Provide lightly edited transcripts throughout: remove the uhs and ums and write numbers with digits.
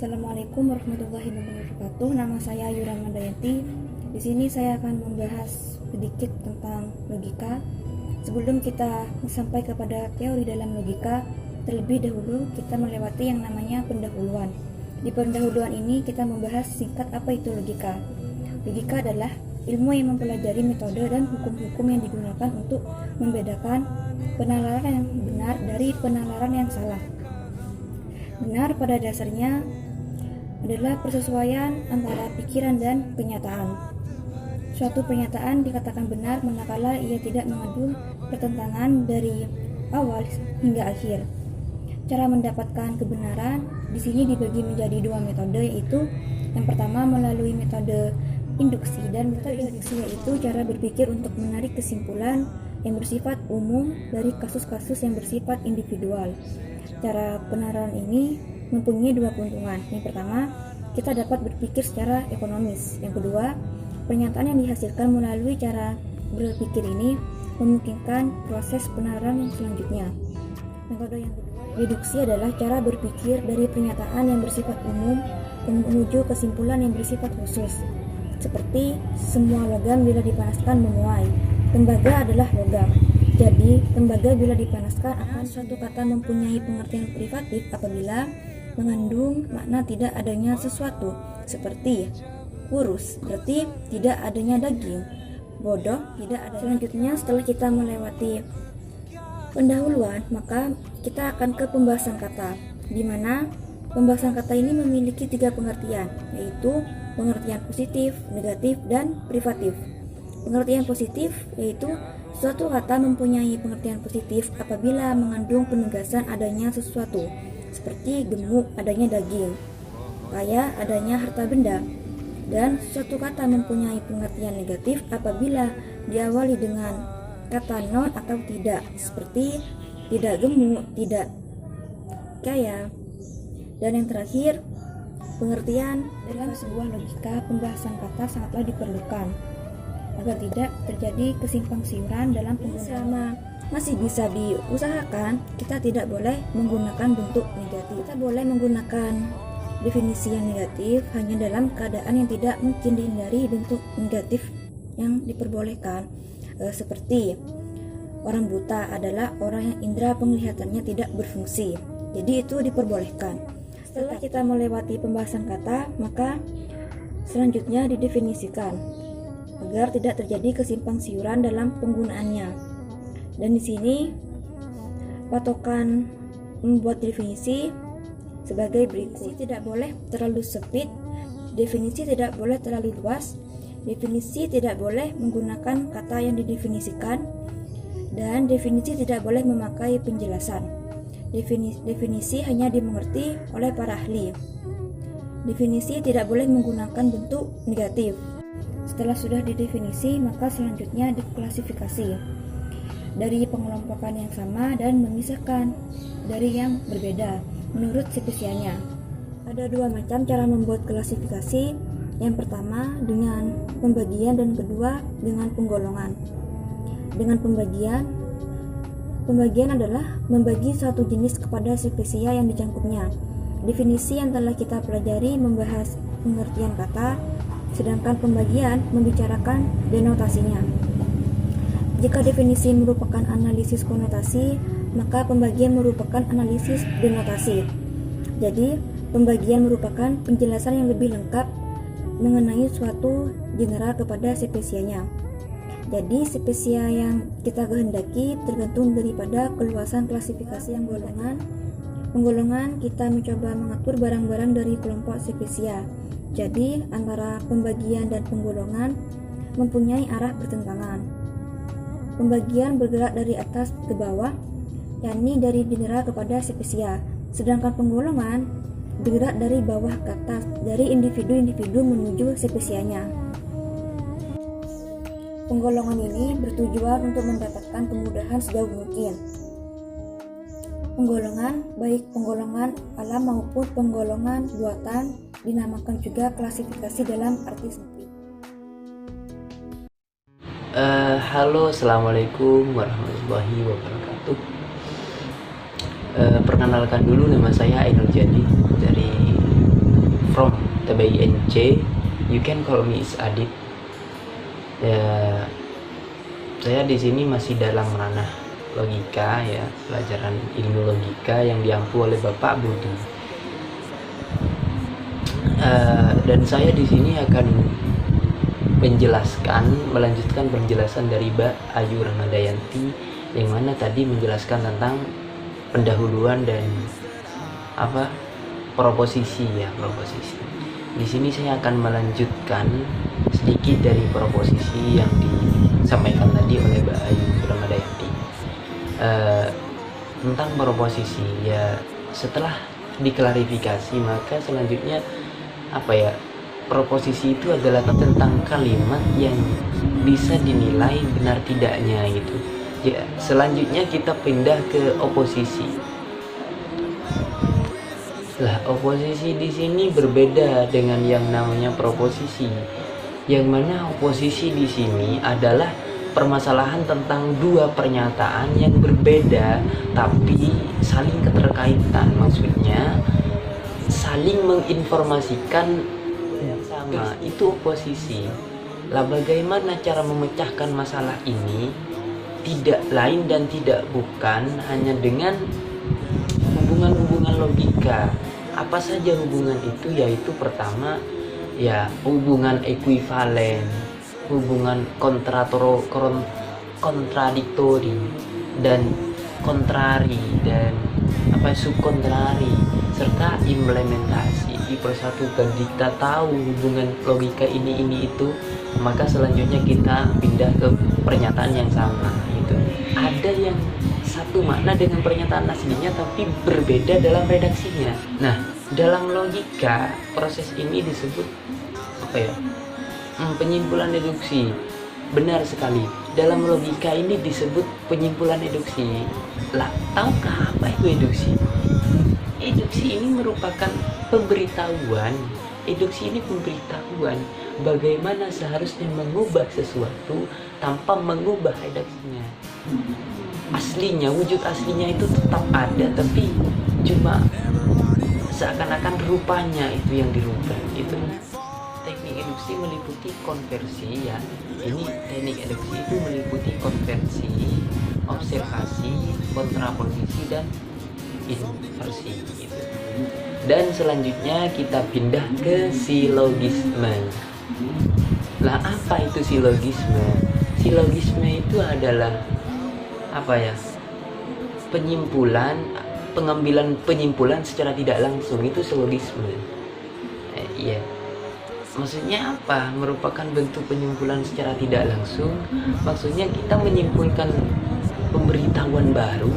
Assalamualaikum warahmatullahi wabarakatuh. Nama saya Yura Mandayanti. Di sini saya akan membahas sedikit tentang logika. Sebelum kita sampai kepada teori dalam logika, terlebih dahulu kita melewati yang namanya pendahuluan. Di pendahuluan ini kita membahas singkat apa itu logika. Logika adalah ilmu yang mempelajari metode dan hukum-hukum yang digunakan untuk membedakan penalaran yang benar dari penalaran yang salah. Benar pada dasarnya adalah persesuaian antara pikiran dan kenyataan. Suatu pernyataan dikatakan benar manakala ia tidak mengandung pertentangan dari awal hingga akhir. Cara mendapatkan kebenaran di sini dibagi menjadi dua metode, yaitu yang pertama melalui metode induksi, dan metode induksi yaitu cara berpikir untuk menarik kesimpulan yang bersifat umum dari kasus-kasus yang bersifat individual. Cara penalaran ini mempunyai dua keuntungan. Yang pertama, kita dapat berpikir secara ekonomis. Yang kedua, pernyataan yang dihasilkan melalui cara berpikir ini memungkinkan proses penalaran yang selanjutnya. Metode yang kedua, deduksi adalah cara berpikir dari pernyataan yang bersifat umum menuju kesimpulan yang bersifat khusus. Seperti semua logam bila dipanaskan memuai. Tembaga adalah logam. Jadi, tembaga bila dipanaskan akan suatu kata mempunyai pengertian privatif apabila mengandung makna tidak adanya sesuatu. Seperti kurus, berarti tidak adanya daging. Bodoh, tidak ada. Selanjutnya, setelah kita melewati pendahuluan, maka kita akan ke pembahasan kata, di mana pembahasan kata ini memiliki tiga pengertian, yaitu pengertian positif, negatif, dan privatif. Pengertian positif yaitu suatu kata mempunyai pengertian positif apabila mengandung penegasan adanya sesuatu, seperti gemuk adanya daging, kaya adanya harta benda. Dan suatu kata mempunyai pengertian negatif apabila diawali dengan kata non atau tidak, seperti tidak gemuk, tidak kaya. Dan yang terakhir, pengertian dalam sebuah logika pembahasan kata sangatlah diperlukan agar tidak terjadi kesimpang siuran dalam penggunaan. Selama masih bisa diusahakan, kita tidak boleh menggunakan bentuk negatif. Kita boleh menggunakan definisi yang negatif hanya dalam keadaan yang tidak mungkin dihindari bentuk negatif yang diperbolehkan. Seperti orang buta adalah orang yang indera penglihatannya tidak berfungsi. Jadi itu diperbolehkan. Setelah kita melewati pembahasan kata, maka selanjutnya didefinisikan agar tidak terjadi kesimpang siuran dalam penggunaannya. Dan di sini patokan membuat definisi sebagai berikut. Tidak boleh terlalu sempit, definisi tidak boleh terlalu luas, definisi tidak boleh menggunakan kata yang didefinisikan, dan definisi tidak boleh memakai penjelasan. Definisi hanya dimengerti oleh para ahli. Definisi tidak boleh menggunakan bentuk negatif. Setelah sudah didefinisi, maka selanjutnya diklasifikasi dari pengelompokan yang sama dan memisahkan dari yang berbeda menurut spesialnya. Ada dua macam cara membuat klasifikasi. Yang pertama dengan pembagian dan kedua dengan penggolongan. Dengan pembagian adalah membagi suatu jenis kepada spesies yang dicangkupnya. Definisi yang telah kita pelajari membahas pengertian kata, sedangkan pembagian membicarakan denotasinya. Jika definisi merupakan analisis konotasi, maka pembagian merupakan analisis denotasi. Jadi, pembagian merupakan penjelasan yang lebih lengkap mengenai suatu genera kepada spesiesnya. Jadi, spesies yang kita kehendaki tergantung daripada keluasan klasifikasi yang penggolongan kita mencoba mengatur barang-barang dari kelompok spesies. Jadi, antara pembagian dan penggolongan mempunyai arah bertentangan. Pembagian bergerak dari atas ke bawah, yakni dari genera kepada spesies, sedangkan penggolongan bergerak dari bawah ke atas, dari individu-individu menuju spesiesnya. Penggolongan ini bertujuan untuk mendapatkan kemudahan sejauh mungkin. Penggolongan, baik penggolongan alam maupun penggolongan buatan, dinamakan juga klasifikasi dalam arti sempit. Halo, assalamualaikum warahmatullahi wabarakatuh. Perkenalkan dulu, nama saya Ainul Jadi dari from TBINC. You can call me is Adit. Ya, saya di sini masih dalam ranah logika ya, pelajaran ilmu logika yang diampu oleh Bapak Budi. Dan saya di sini akan melanjutkan penjelasan dari Mbak Ayu Ramadayanti yang mana tadi menjelaskan tentang pendahuluan dan proposisi. Di sini saya akan melanjutkan sedikit dari proposisi yang disampaikan tadi oleh Mbak Ayu Ramadayanti. Tentang proposisi ya, setelah diklarifikasi maka selanjutnya proposisi itu adalah tentang kalimat yang bisa dinilai benar tidaknya gitu. Ya, selanjutnya kita pindah ke oposisi. Lah, oposisi di sini berbeda dengan yang namanya proposisi. Yang mana oposisi di sini adalah permasalahan tentang dua pernyataan yang berbeda tapi saling keterkaitan. Maksudnya saling menginformasikan yang sama, itu oposisi. Lah, bagaimana cara memecahkan masalah ini? Tidak lain dan tidak bukan hanya dengan hubungan-hubungan logika. Apa saja hubungan itu? Yaitu pertama ya hubungan ekuivalen, hubungan kontradiktori dan kontrari dan subkontrari serta implementasi. Dipersatukan, kita tahu hubungan logika ini itu, maka selanjutnya kita pindah ke pernyataan yang sama gitu. Ada yang satu makna dengan pernyataan aslinya tapi berbeda dalam redaksinya. Nah, dalam logika proses ini disebut penyimpulan deduksi. Benar sekali, dalam logika ini disebut penyimpulan deduksi. Lah, tahukah apa itu deduksi? Deduksi ini merupakan pemberitahuan. Deduksi ini pemberitahuan bagaimana seharusnya mengubah sesuatu tanpa mengubah redaksinya. Aslinya, wujud aslinya itu tetap ada, tapi cuma seakan-akan rupanya itu yang dirubah gitu. Teknik deduksi meliputi konversi ya. Ini teknik deduksi itu meliputi konversi, observasi, kontraposisi dan inversi gitu. Dan selanjutnya kita pindah ke silogisme. Lah, apa itu silogisme? Silogisme itu adalah pengambilan penyimpulan secara tidak langsung, itu silogisme. Iya. Maksudnya apa? Merupakan bentuk penyimpulan secara tidak langsung. Maksudnya kita menyimpulkan pemberitahuan baru,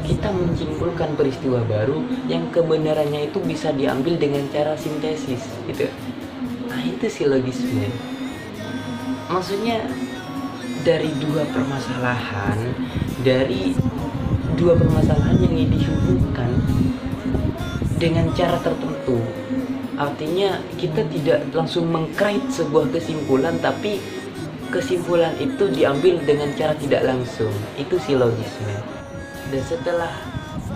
kita menyimpulkan peristiwa baru yang kebenarannya itu bisa diambil dengan cara sintesis gitu. Nah, itu silogisme. Maksudnya dari dua permasalahan yang dihubungkan dengan cara tertentu. Artinya kita tidak langsung mengkait sebuah kesimpulan, tapi kesimpulan itu diambil dengan cara tidak langsung. Itu silogisme. Dan setelah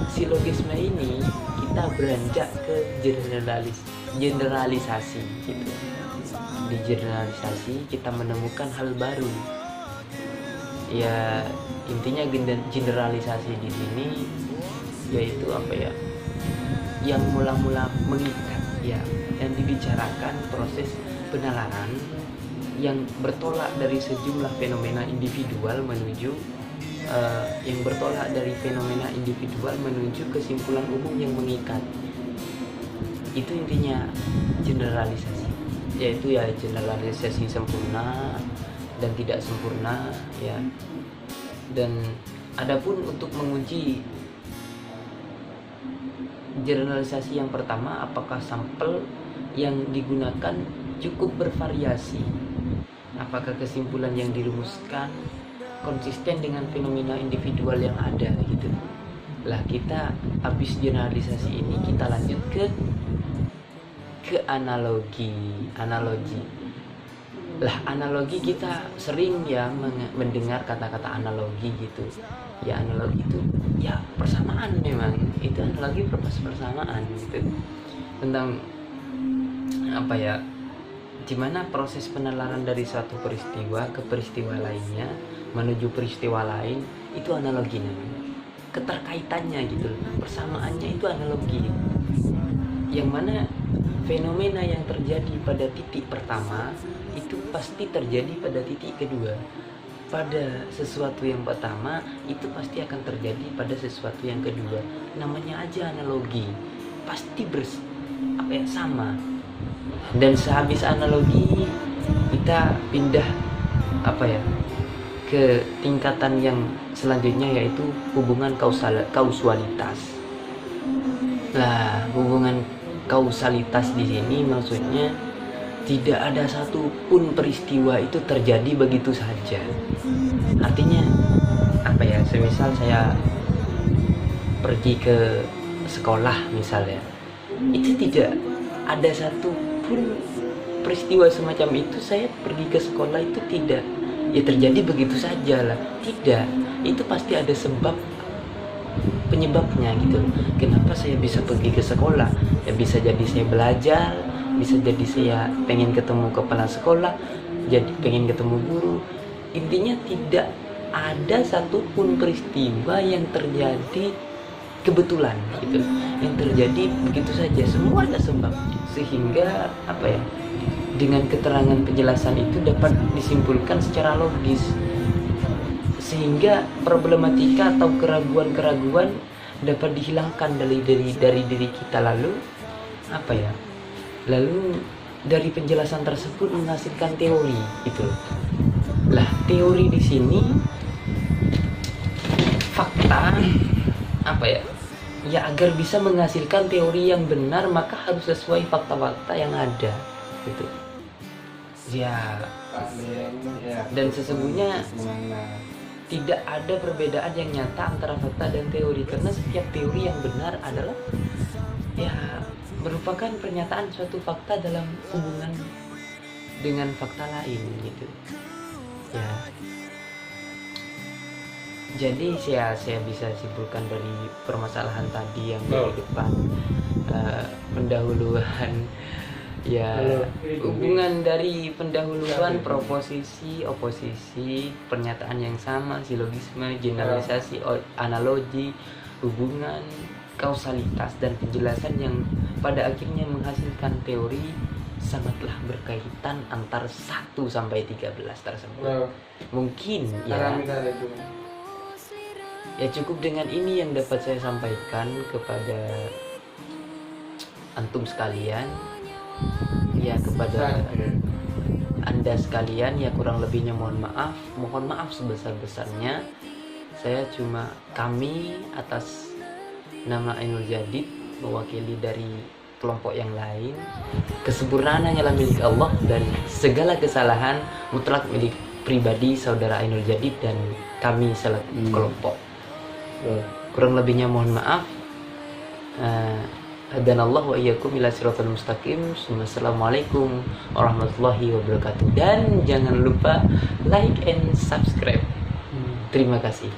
silogisme ini kita beranjak ke generalisasi gitu. Di generalisasi kita menemukan hal baru. Ya, intinya generalisasi di sini yaitu yang mula-mula mengikat ya, yang dibicarakan proses penalaran yang bertolak dari sejumlah fenomena individual menuju kesimpulan umum yang mengikat. Itu intinya generalisasi, yaitu ya generalisasi sempurna dan tidak sempurna ya. Dan adapun untuk menguji generalisasi yang pertama, apakah sampel yang digunakan cukup bervariasi, apakah kesimpulan yang dirumuskan konsisten dengan fenomena individual yang ada gitu. Lah, kita habis generalisasi ini kita lanjut ke analogi. Lah, analogi kita sering ya mendengar kata-kata analogi gitu. Ya, analogi itu ya persamaan, memang itu analogi persamaan gitu. Tentang apa ya, dimana proses penalaran dari satu peristiwa ke peristiwa lainnya menuju peristiwa lain itu analogi namanya, keterkaitannya gitu loh, persamaannya itu analogi, yang mana fenomena yang terjadi pada titik pertama itu pasti terjadi pada titik kedua, pada sesuatu yang pertama itu pasti akan terjadi pada sesuatu yang kedua. Namanya aja analogi, pasti sama. Dan sehabis analogi kita pindah ke tingkatan yang selanjutnya, yaitu hubungan kausalitas. Lah, hubungan kausalitas di sini maksudnya tidak ada satupun peristiwa itu terjadi begitu saja. Artinya semisal saya pergi ke sekolah misalnya, itu tidak ada satupun peristiwa semacam itu. Saya pergi ke sekolah itu tidak terjadi begitu saja lah, tidak, itu pasti ada sebab penyebabnya gitu. Kenapa saya bisa pergi ke sekolah? Ya bisa jadi saya belajar, bisa jadi saya pengen ketemu kepala sekolah, jadi pengen ketemu guru. Intinya tidak ada satupun peristiwa yang terjadi kebetulan gitu, yang terjadi begitu saja, semua ada sebabnya. Sehingga dengan keterangan penjelasan itu dapat disimpulkan secara logis, sehingga problematika atau keraguan-keraguan dapat dihilangkan dari diri kita. Lalu dari penjelasan tersebut menghasilkan teori itu. Lah, teori di sini fakta agar bisa menghasilkan teori yang benar maka harus sesuai fakta-fakta yang ada gitu. Dan sesungguhnya tidak ada perbedaan yang nyata antara fakta dan teori, karena setiap teori yang benar adalah merupakan pernyataan suatu fakta dalam hubungan dengan fakta lain gitu ya. Jadi saya bisa simpulkan dari permasalahan tadi yang dari depan, pendahuluan hubungan dari pendahuluan, proposisi, oposisi, pernyataan yang sama, silogisme, generalisasi, analogi, hubungan, kausalitas, dan penjelasan yang pada akhirnya menghasilkan teori sangatlah berkaitan antar 1 sampai 13 tersebut. Mungkin cukup dengan ini yang dapat saya sampaikan kepada antum sekalian, kepada Anda sekalian. Kurang lebihnya mohon maaf sebesar-besarnya. Kami atas nama Ainul Jadid mewakili dari kelompok yang lain, kesempurnaan hanyalah milik Allah dan segala kesalahan mutlak milik pribadi saudara Ainul Jadid dan kami selaku kelompok. Kurang lebihnya mohon maaf. Hadanallahu wa iyyakum ila siratal mustaqim. Wassalamualaikum warahmatullahi wabarakatuh. Dan jangan lupa like and subscribe. Terima kasih.